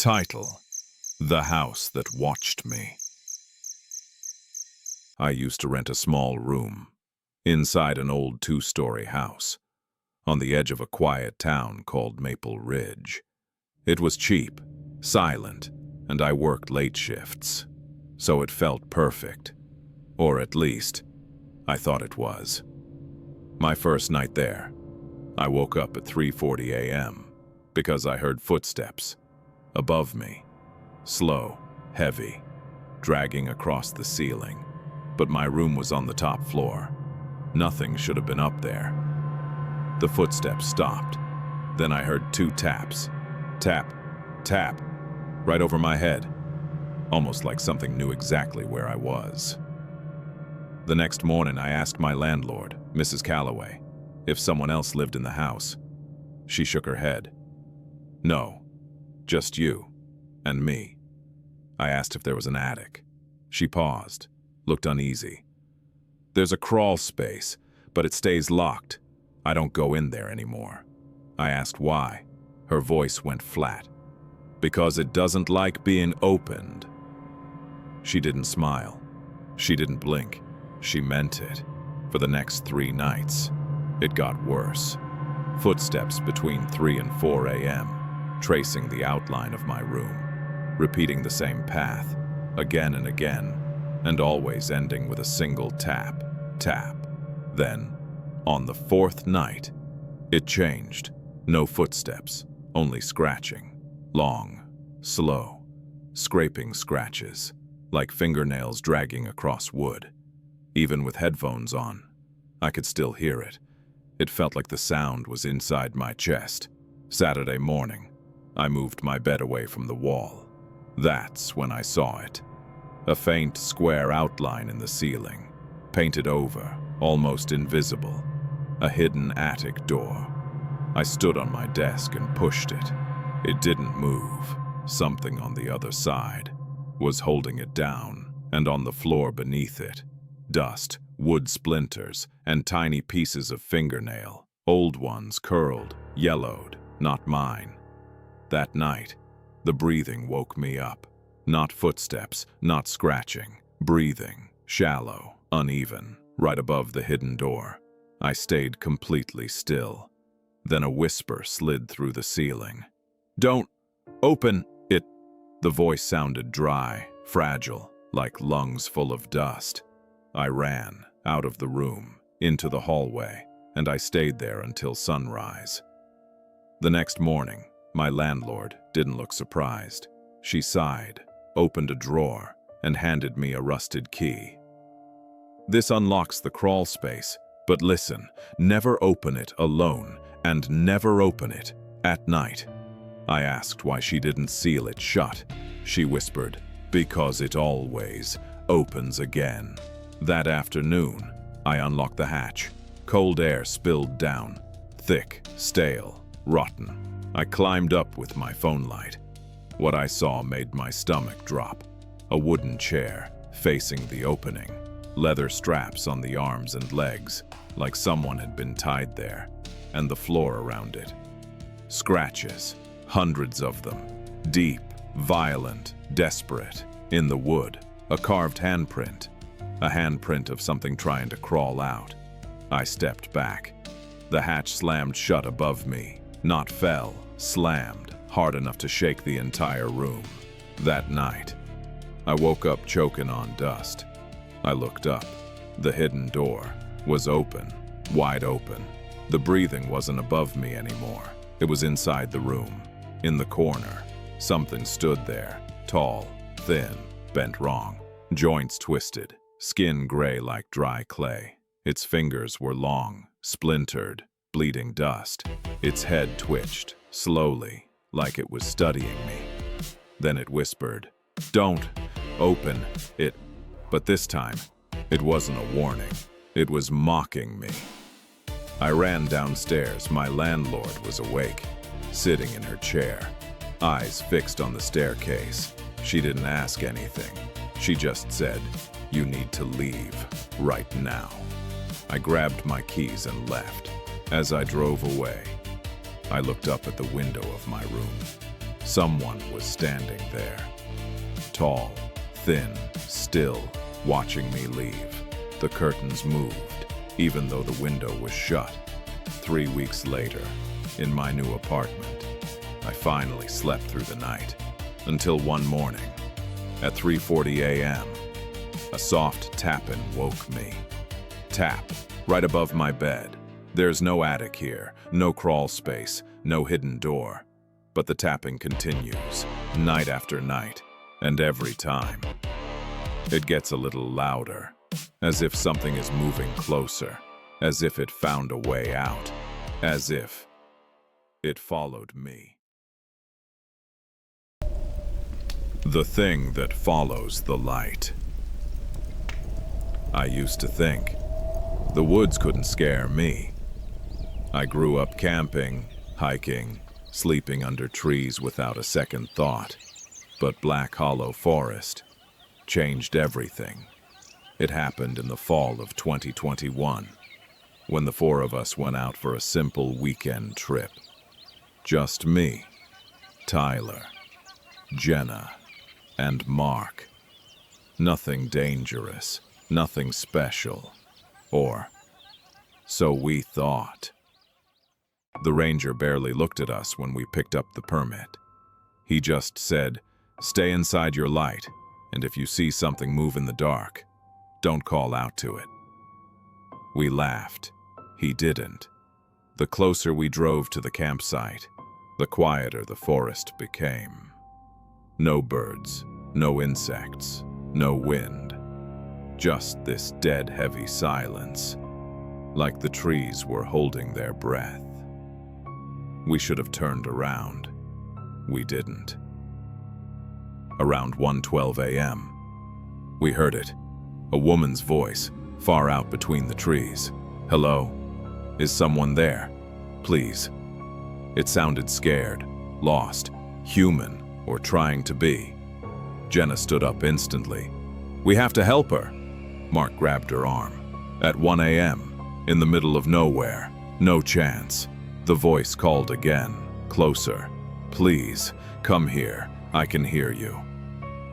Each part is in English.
Title: The House That Watched Me. I used to rent a small room inside an old two-story house on the edge of a quiet town called Maple Ridge. It was cheap, silent, and I worked late shifts, so it felt perfect. Or at least, I thought it was. My first night there, I woke up at 3:40 a.m. because I heard footsteps above me, slow, heavy, dragging across the ceiling. But my room was on the top floor. Nothing should have been up there. The footsteps stopped. Then I heard two taps. Tap, tap, right over my head, almost like something knew exactly where I was. The next morning, I asked my landlord, Mrs. Calloway, if someone else lived in the house. She shook her head. No, just you and me. I asked if there was an attic. She paused, looked uneasy. There's a crawl space, but it stays locked. I don't go in there anymore. I asked why. Her voice went flat. Because it doesn't like being opened. She didn't smile. She didn't blink. She meant it. For the next 3 nights, it got worse. Footsteps between 3 and 4 a.m., tracing the outline of my room, repeating the same path, again and again, and always ending with a single tap, tap. Then, on the 4th night, it changed. No footsteps, only scratching. Long, slow, scraping scratches, like fingernails dragging across wood. Even with headphones on, I could still hear it. It felt like the sound was inside my chest. Saturday morning, I moved my bed away from the wall. That's when I saw it. A faint square outline in the ceiling, painted over, almost invisible. A hidden attic door. I stood on my desk and pushed it. It didn't move. Something on the other side was holding it down, and on the floor beneath it, dust, wood splinters, and tiny pieces of fingernail. Old ones curled, yellowed, not mine. That night, the breathing woke me up. Not footsteps, not scratching. Breathing, shallow, uneven, right above the hidden door. I stayed completely still. Then a whisper slid through the ceiling. "Don't open it." The voice sounded dry, fragile, like lungs full of dust. I ran out of the room, into the hallway, and I stayed there until sunrise. The next morning, my landlord didn't look surprised. She sighed, opened a drawer, and handed me a rusted key. "This unlocks the crawl space, but listen, never open it alone, and never open it at night." I asked why she didn't seal it shut. She whispered, "Because it always opens again." That afternoon, I unlocked the hatch. Cold air spilled down, thick, stale, rotten. I climbed up with my phone light. What I saw made my stomach drop. A wooden chair facing the opening, leather straps on the arms and legs, like someone had been tied there, and the floor around it. Scratches, hundreds of them, deep, violent, desperate, in the wood. A carved handprint, a handprint of something trying to crawl out. I stepped back. The hatch slammed shut above me, not fell, slammed, hard enough to shake the entire room. That night, I woke up choking on dust. I looked up. The hidden door was open, wide open. The breathing wasn't above me anymore. It was inside the room, in the corner. Something stood there, tall, thin, bent wrong, joints twisted, skin gray like dry clay. Its fingers were long, splintered, bleeding dust. Its head twitched, slowly, like it was studying me. Then it whispered, "Don't open it." But this time, it wasn't a warning. It was mocking me. I ran downstairs. My landlord was awake, sitting in her chair, eyes fixed on the staircase. She didn't ask anything. She just said, "You need to leave right now." I grabbed my keys and left. As I drove away, I looked up at the window of my room. Someone was standing there. Tall, thin, still, watching me leave. The curtains moved, even though the window was shut. 3 weeks later, in my new apartment, I finally slept through the night. Until one morning, at 3:40 a.m., a soft tapping woke me. Tap, right above my bed. There's no attic here, no crawl space, no hidden door. But the tapping continues, night after night, and every time. It gets a little louder, as if something is moving closer, as if it found a way out, as if it followed me. The thing that follows the light. I used to think the woods couldn't scare me. I grew up camping, hiking, sleeping under trees without a second thought. But Black Hollow Forest changed everything. It happened in the fall of 2021, when the four of us went out for a simple weekend trip. Just me, Tyler, Jenna, and Mark. Nothing dangerous, nothing special. Or so we thought. The ranger barely looked at us when we picked up the permit. He just said, "Stay inside your light, and if you see something move in the dark, don't call out to it." We laughed. He didn't. The closer we drove to the campsite, the quieter the forest became. No birds, no insects, no wind. Just this dead heavy silence, like the trees were holding their breath. We should have turned around. We didn't. Around 1:12 a.m., we heard it. A woman's voice, far out between the trees. "Hello? Is someone there? Please." It sounded scared, lost, human, or trying to be. Jenna stood up instantly. "We have to help her." Mark grabbed her arm. At 1 a.m., in the middle of nowhere, no chance. The voice called again, closer. "Please, come here. I can hear you."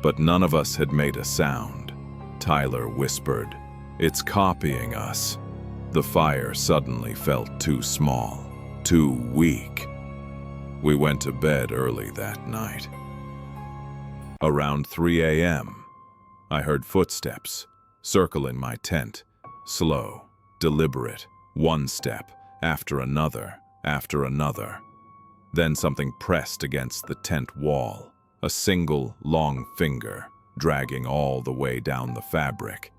But none of us had made a sound. Tyler whispered, "It's copying us." The fire suddenly felt too small, too weak. We went to bed early that night. Around 3 a.m., I heard footsteps circle in my tent, slow, deliberate, one step after another, after another. Then something pressed against the tent wall, a single long finger dragging all the way down the fabric.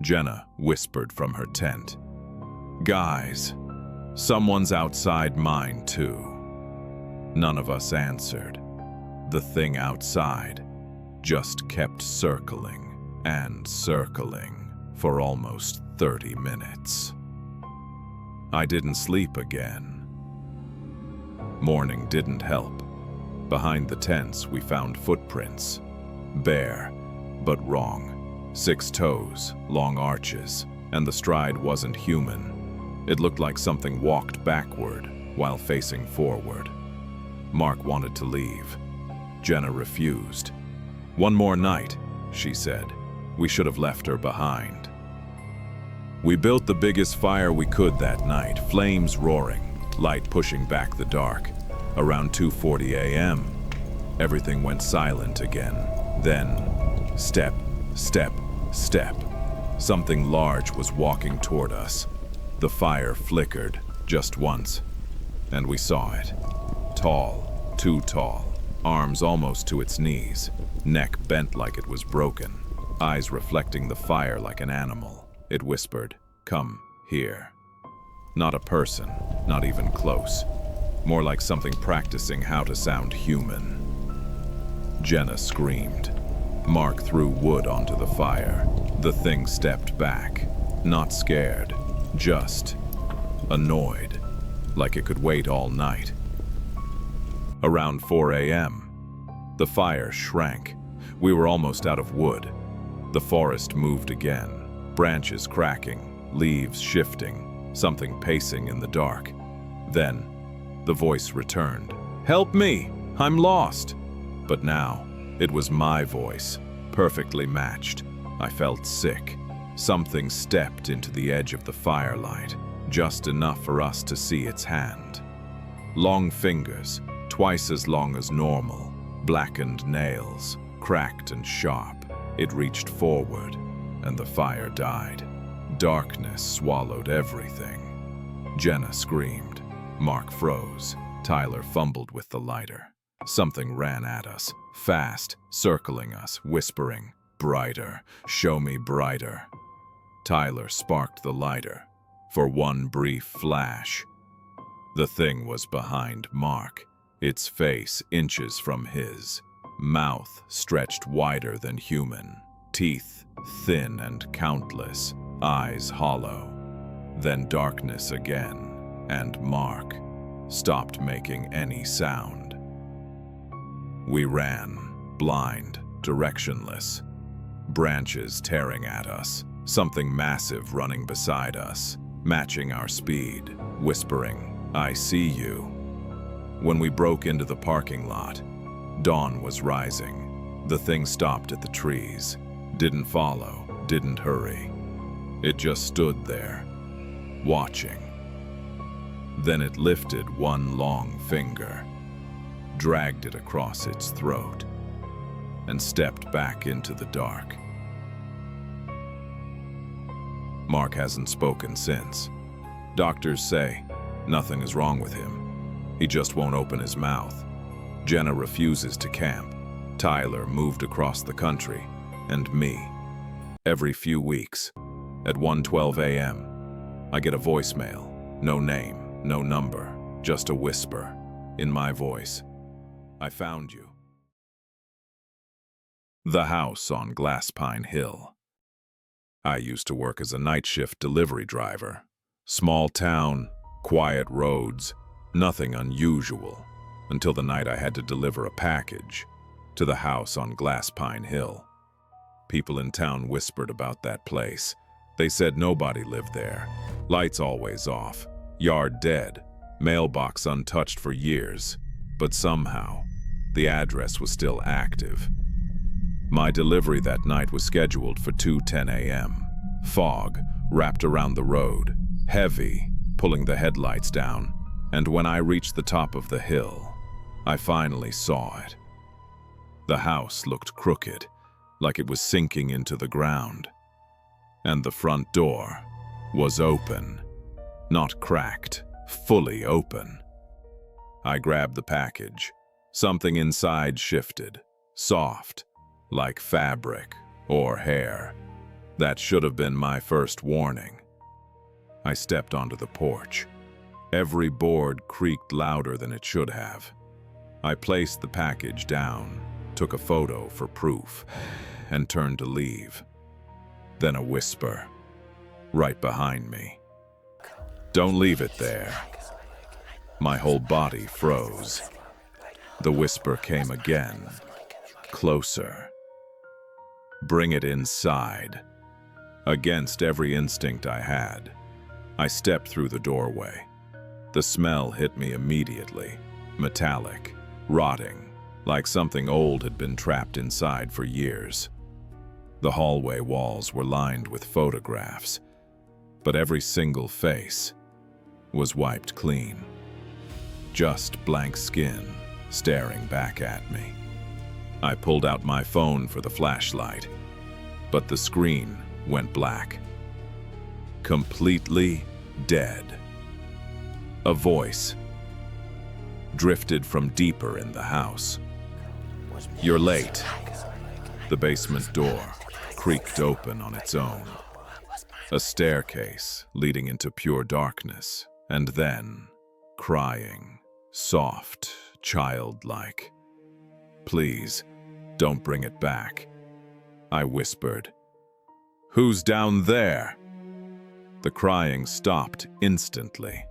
Jenna whispered from her tent, "Guys, someone's outside mine too." None of us answered. The thing outside just kept circling and circling for almost 30 minutes. I didn't sleep again. Morning didn't help. Behind the tents, we found footprints. Bare, but wrong. 6 toes, long arches, and the stride wasn't human. It looked like something walked backward while facing forward. Mark wanted to leave. Jenna refused. "One more night," she said. "We should have left her behind." We built the biggest fire we could that night, flames roaring, light pushing back the dark. Around 2:40 a.m., everything went silent again. Then, step, step, step. Something large was walking toward us. The fire flickered just once, and we saw it. Tall, too tall, arms almost to its knees, neck bent like it was broken, eyes reflecting the fire like an animal. It whispered, "Come here." Not a person, not even close. More like something practicing how to sound human. Jenna screamed. Mark threw wood onto the fire. The thing stepped back, not scared, just annoyed, like it could wait all night. Around 4 a.m., the fire shrank. We were almost out of wood. The forest moved again, branches cracking, leaves shifting, something pacing in the dark. Then, the voice returned. "Help me! I'm lost!" But now, it was my voice, perfectly matched. I felt sick. Something stepped into the edge of the firelight, just enough for us to see its hand. Long fingers, twice as long as normal, blackened nails, cracked and sharp. It reached forward, and the fire died. Darkness swallowed everything. Jenna screamed. Mark froze. Tyler fumbled with the lighter. Something ran at us, fast, circling us, whispering, "Brighter, show me brighter." Tyler sparked the lighter. For one brief flash, the thing was behind Mark, its face inches from his, mouth stretched wider than human, teeth thin and countless, eyes hollow. Then darkness again, and Mark stopped making any sound. We ran, blind, directionless, branches tearing at us, something massive running beside us, matching our speed, whispering, "I see you." When we broke into the parking lot, dawn was rising. The thing stopped at the trees, didn't follow, didn't hurry. It just stood there, watching. Then it lifted one long finger, dragged it across its throat, and stepped back into the dark. Mark hasn't spoken since. Doctors say nothing is wrong with him. He just won't open his mouth. Jenna refuses to camp. Tyler moved across the country, and me. Every few weeks, at 1:12 a.m., I get a voicemail. No name, no number, just a whisper. In my voice, "I found you." The house on Glasspine Hill. I used to work as a night shift delivery driver. Small town, quiet roads, nothing unusual, until the night I had to deliver a package to the house on Glasspine Hill. People in town whispered about that place. They said nobody lived there. Lights always off, yard dead, mailbox untouched for years. But somehow, the address was still active. My delivery that night was scheduled for 2:10 a.m. Fog wrapped around the road, heavy, pulling the headlights down, and when I reached the top of the hill, I finally saw it. The house looked crooked, like it was sinking into the ground. And the front door was open, not cracked, fully open. I grabbed the package. Something inside shifted, soft, like fabric or hair. That should have been my first warning. I stepped onto the porch. Every board creaked louder than it should have. I placed the package down, took a photo for proof, and turned to leave. Then a whisper, right behind me. "Don't leave it there." My whole body froze. The whisper came again, closer. "Bring it inside." Against every instinct I had, I stepped through the doorway. The smell hit me immediately, metallic, rotting, like something old had been trapped inside for years. The hallway walls were lined with photographs, but every single face was wiped clean. Just blank skin staring back at me. I pulled out my phone for the flashlight, but the screen went black. Completely dead. A voice drifted from deeper in the house. "You're late." The basement door creaked open on its own. A staircase leading into pure darkness, and then crying, soft, childlike. "Please, don't bring it back." I whispered. "Who's down there?" The crying stopped instantly.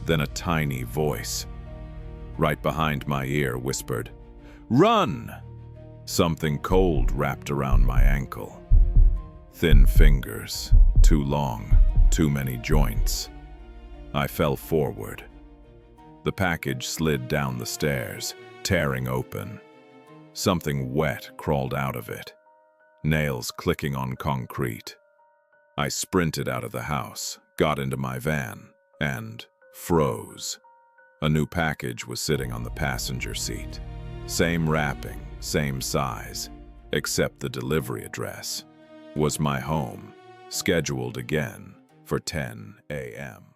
Then a tiny voice, right behind my ear, whispered, "Run!" Something cold wrapped around my ankle. Thin fingers, too long, too many joints. I fell forward. The package slid down the stairs, tearing open. Something wet crawled out of it, nails clicking on concrete. I sprinted out of the house, got into my van, and froze. A new package was sitting on the passenger seat. Same wrapping, same size, except the delivery address was my home, scheduled again for 10 a.m.